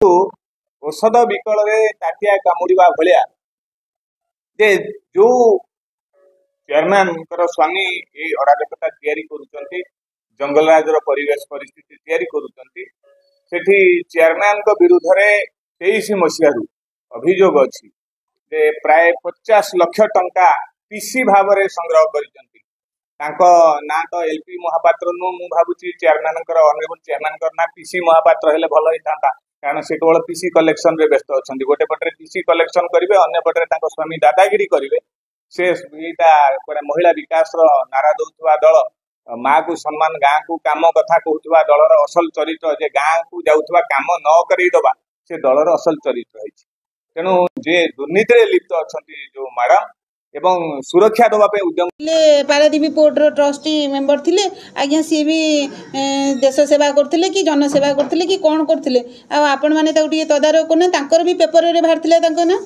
औषध विकल ताटिया कामुड़ा भाया जे जो चेयरमैन स्वामी ये अराजकता या जंगलराज परिवेश परिस्थिति या चेयरमैन विरुद्ध में 23 मसीह अभियोग अच्छी प्राय 50 लाख टंका पीसी भाव में संग्रह कर ना तो एलपी महापात्र नु मु भावुची चेयरमैन ऑनरेबल चेयरमैन ना पीसी महापात्र हेले भल होता कारण से केवल पीसी कलेक्शन रे व्यस्त अच्छा गोटे पटे पीसी कलेक्शन करेंगे अन्य पटे स्वामी दादागिरी करेंगे से यहाँ महिला विकास नारा दौथुवा दल माँ को सम्मान गाँ को काम कथा कहूथुवा दलर असल चरित्र जे गाँ को जाऊथुवा काम न करईदबा से दलर असल चरित्र है तेणु जे दुर्नीति लिप्त अच्छा जो मैडम एवं सुरक्षा दवाई उद्यम पारादीप पोर्ट ट्रस्टी मेंबर थिले आज्ञा सी भी देश सेवा करथिले कि जनसेवा करथिले कि कौन करथिले आ आपण माने ताऊ टिके तदारक कोने तांकर भी पेपर रे बाहर थिले तांको ना